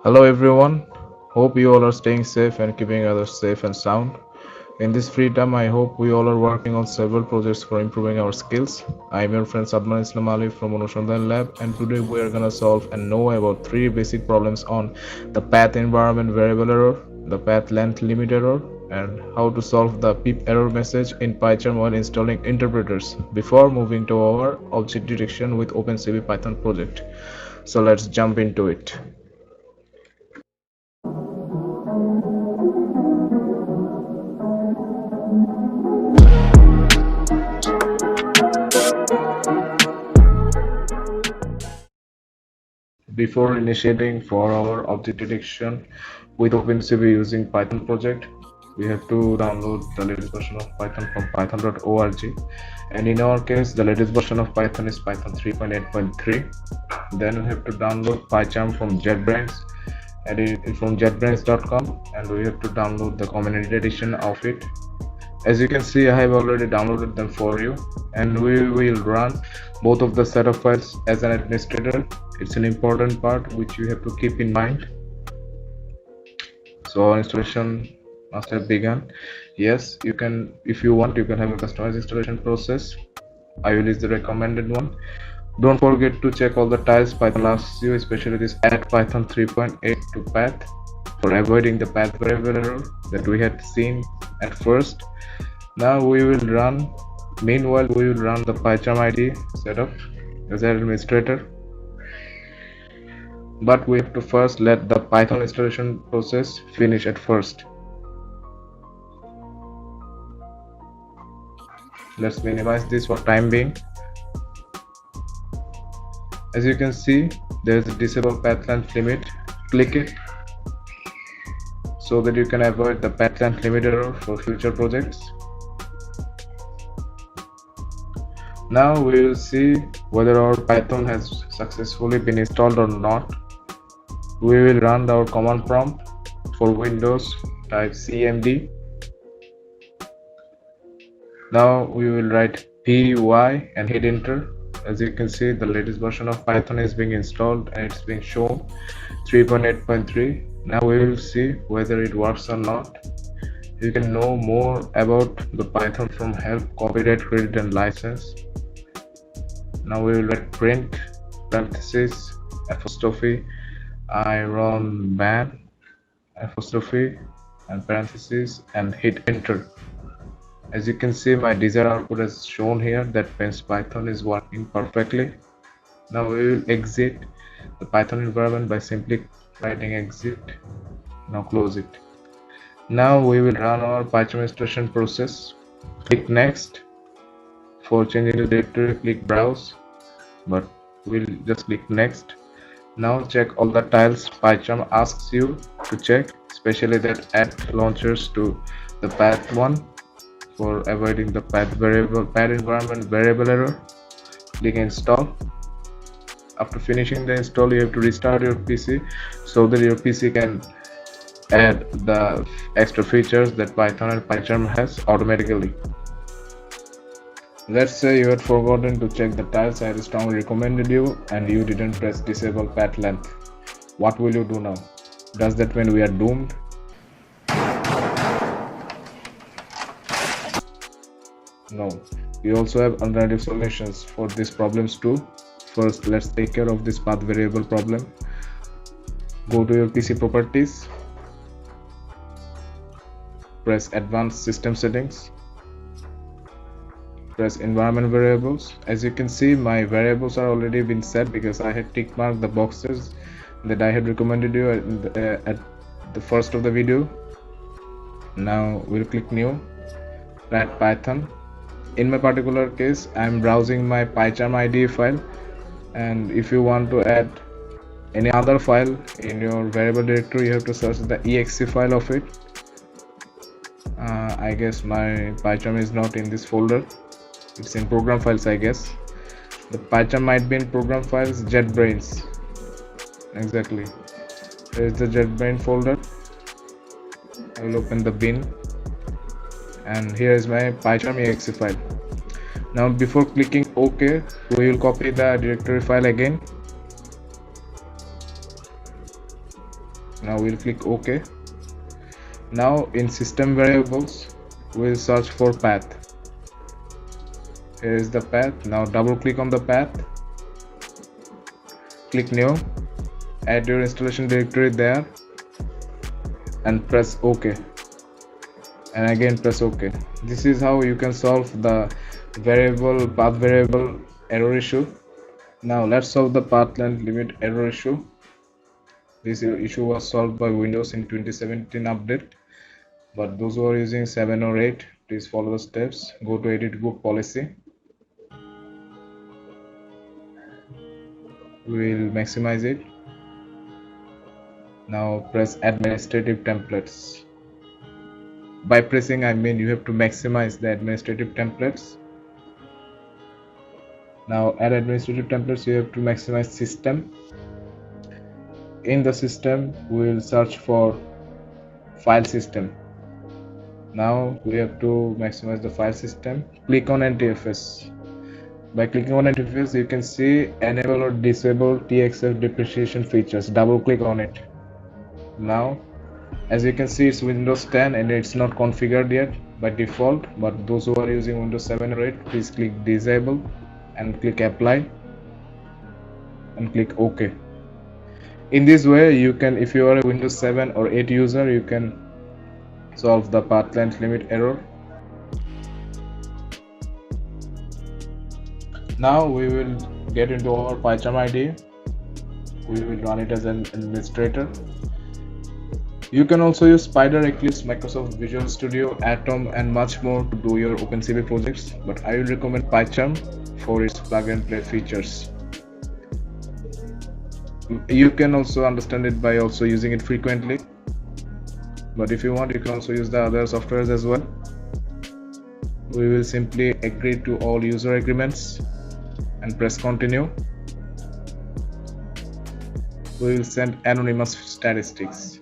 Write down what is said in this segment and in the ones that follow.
Hello everyone. Hope you all are staying safe and keeping others safe and sound. In this free time, I hope we all are working on several projects for improving our skills. I am your friend Sadman Islam Ali from Anushandhan Lab, and today we are gonna solve and know about three basic problems on the path environment variable error, the path length limit error, and how to solve the pip error message in PyCharm while installing interpreters before moving to our object detection with OpenCV Python project. So let's jump into it. Before initiating for our object detection with OpenCV using Python project, we have to download the latest version of Python from python.org. And in our case, the latest version of Python is Python 3.8.3. Then we have to download PyCharm from JetBrains and from jetbrains.com, and we have to download the community edition of it. As you can see, I have already downloaded them for you, and we will run both of the set of files as an administrator. It's an important part which you have to keep in mind. So our installation must have begun. Yes, you can, if you want, you can have a customized installation process. I will use the recommended one. Don't forget to check all the tiles Python asks you, especially this add Python 3.8 to path for avoiding the path variable error that we had seen at first. Now we will run, meanwhile we will run the PyCharm ID setup as an administrator, but we have to first let the Python installation process finish at first. Let's minimize this for time being. As you can see, there is a disable path length limit. Click it so that you can avoid the path length limit error for future projects. Now we will see whether our Python has successfully been installed or not. We will run our command prompt. For Windows, type cmd. Now we will write py and hit enter. As you can see, the latest version of Python is being installed and it's being shown 3.8.3. Now we will see whether it works or not. You can know more about the Python from help, copyright, credit and license. Now we will write print parenthesis apostrophe I run ban apostrophe and parenthesis and hit enter. As you can see, my desired output is shown here. That means Python is working perfectly. Now we will exit the Python environment by simply writing exit. Now close it. Now we will run our PyCharm installation process. Click next. For changing the directory, click browse, but we'll just click next. Now check all the tiles PyCharm asks you to check, especially that add launchers to the path one for avoiding the path environment variable error. Click install. After finishing the install, you have to restart your PC so that your PC can add the extra features that Python and PyCharm has automatically. Let's say you had forgotten to check the tiles I had strongly recommended you and you didn't press disable path length. What will you do now? Does that mean we are doomed? No. We also have alternative solutions for these problems too. First, let's take care of this path variable problem. Go to your PC properties. Press advanced system settings. Press environment variables. As you can see, my variables are already been set because I had tick marked the boxes that I had recommended you at the first of the video. Now we'll click new, write Python. In my particular case, I'm browsing my PyCharm IDE file, and if you want to add any other file in your variable directory, you have to search the exe file of it. I guess my PyCharm is not in this folder. It's in program files, I guess. The PyCharm might be in program files, JetBrains. Exactly. There is the JetBrains folder. I will open the bin, and here is my PyCharm exe file. Now before clicking OK, we will copy the directory file again. Now we'll click OK. Now in system variables, we'll search for path. Here is the path. Now double click on the path, click new, add your installation directory there, and press OK, and again press OK. This is how you can solve the path variable error issue. Now let's solve the path length limit error issue. This issue was solved by Windows in 2017 update, but those who are using 7 or 8, please follow the steps. Go to edit group policy. We'll maximize it. Now press administrative templates. By pressing, I mean you have to maximize the administrative templates. Now add administrative templates, you have to maximize system. In the system, we will search for file system. Now we have to maximize the file system. Click on NTFS. By clicking on NTFS, you can see enable or disable TXF depreciation features. Double click on it. Now as you can see, it's Windows 10 and it's not configured yet by default, but those who are using Windows 7 or 8, please click disable and click apply and click OK. In this way, you can, if you are a Windows 7 or 8 user, you can solve the path length limit error. Now we will get into our PyCharm IDE. We will run it as an administrator. You can also use Spider, Eclipse, Microsoft Visual Studio, Atom, and much more to do your OpenCV projects, but I will recommend PyCharm for its plug and play features. You can also understand it by also using it frequently, but if you want, you can also use the other softwares as well. We will simply agree to all user agreements and press continue. We will send anonymous statistics.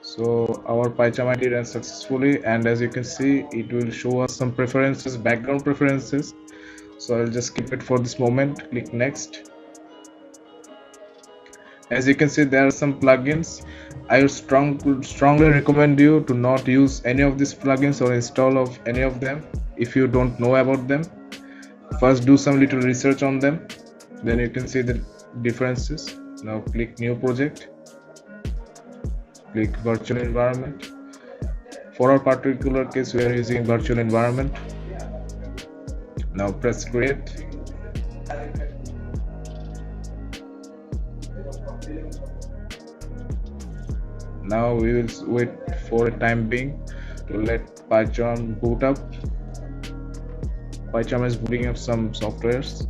So our PyCharm IDE ran successfully, and as you can see, it will show us some preferences, background preferences. So I'll just skip it for this moment. Click next. As you can see, there are some plugins. I would strongly recommend you to not use any of these plugins or install of any of them if you don't know about them. First do some little research on them, then you can see the differences. Now click new project, click virtual environment. For our particular case, we are using virtual environment. Now press create. Now we will wait for a time being to let PyCharm boot up. PyCharm is booting up some softwares,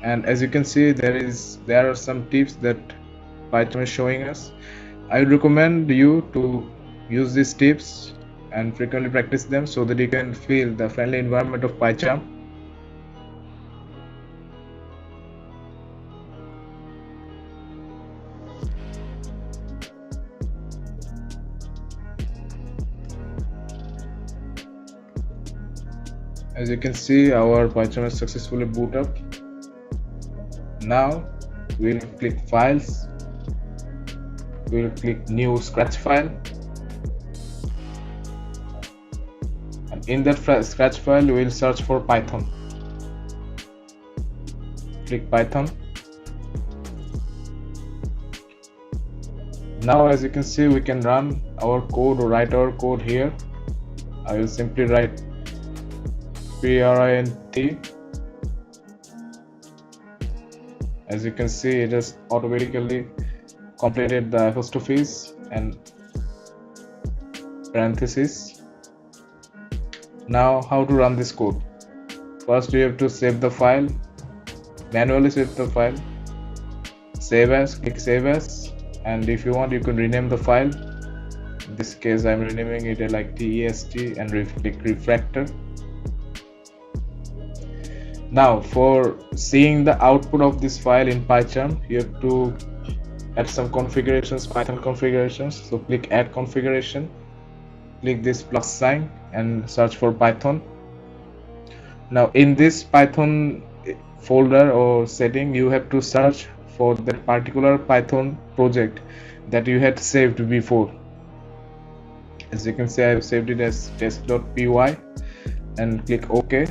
and as you can see, there are some tips that PyCharm is showing us. I would recommend you to use these tips and frequently practice them so that you can feel the friendly environment of PyCharm. As you can see, our PyCharm is successfully boot up. Now we'll click files. We'll click new scratch file, and in that scratch file we'll search for Python. Click Python. Now as you can see, we can run our code or write our code here. I will simply write print. As you can see, it has automatically completed the apostrophes and parentheses. Now how to run this code? First you have to save the file, manually save the file, save as, click save as, and if you want you can rename the file. In this case I'm renaming it like test and click refactor. Now for seeing the output of this file in PyCharm, you have to add some configurations, Python configurations. So click add configuration, click this plus sign and search for Python. Now in this Python folder or setting, you have to search for that particular Python project that you had saved before. As you can see, I have saved it as test.py and click OK.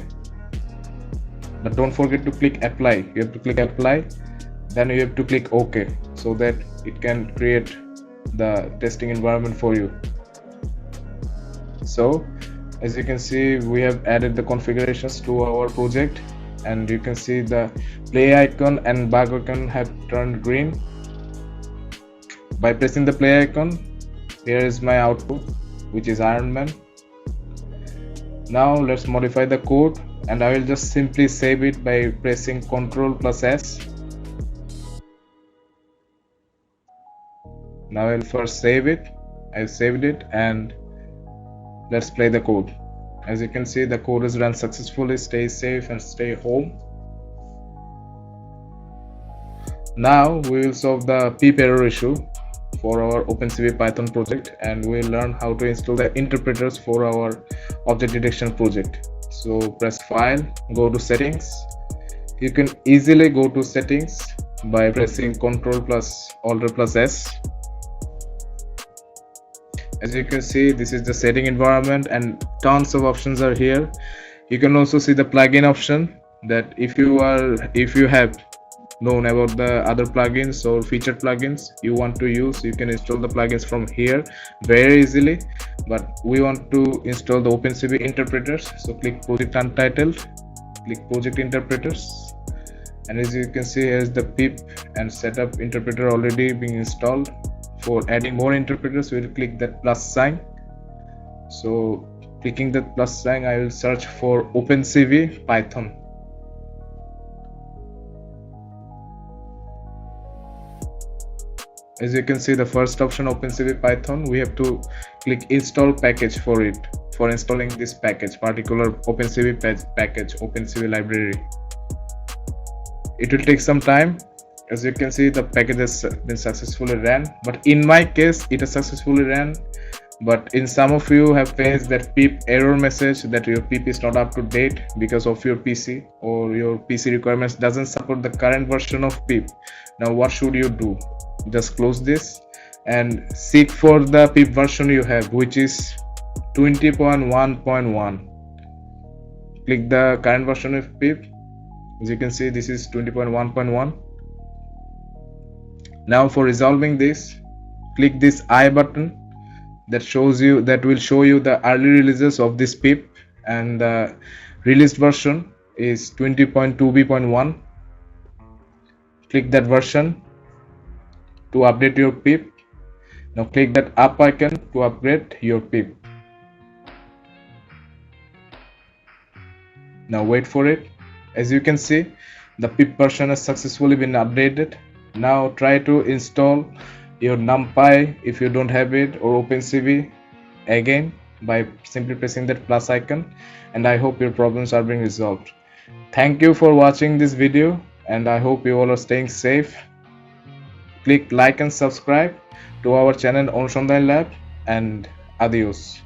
But don't forget to click apply. You have to click apply, then you have to click OK so that it can create the testing environment for you. So as you can see, we have added the configurations to our project, and you can see the play icon and bug icon have turned green. By pressing the play icon, here is my output, which is Iron Man. Now let's modify the code, and I will just simply save it by pressing Ctrl+S. Now I will first save it. I saved it, and let's play the code. As you can see, the code is run successfully. Stay safe and stay home. Now we will solve the pip error issue for our OpenCV Python project, and we will learn how to install the interpreters for our object detection project. So press File, go to Settings. You can easily go to Settings by pressing Ctrl+Alt+S. As you can see, this is the setting environment and tons of options are here. You can also see the plugin option, that if you have known about the other plugins or featured plugins you want to use, you can install the plugins from here very easily. But we want to install the OpenCV interpreters, so click Project Untitled, click Project Interpreters, and as you can see, here is the pip and setup interpreter already being installed. For adding more interpreters, we will click that plus sign. So clicking that plus sign, I will search for OpenCV Python. As you can see, the first option, OpenCV Python, we have to click install package for it, for installing this package, particular OpenCV package, OpenCV library. It will take some time. As you can see, the package has been successfully ran, but in my case it has successfully ran. But in some of you have faced that pip error message that your pip is not up to date because of your PC, or your PC requirements doesn't support the current version of pip. Now what should you do? Just close this and seek for the pip version you have, which is 20.1.1. click the current version of pip. As you can see, this is 20.1.1. Now for resolving this, click this I button that will show you the early releases of this pip, and the released version is 20.2b.1. click that version to update your pip. Now click that up icon to upgrade your pip. Now wait for it. As you can see, the pip version has successfully been updated. Now try to install your NumPy if you don't have it, or OpenCV again by simply pressing that plus icon, and I hope your problems are being resolved. Thank you for watching this video, and I hope you all are staying safe. Click like and subscribe to our channel Anushandhan Lab, and adios.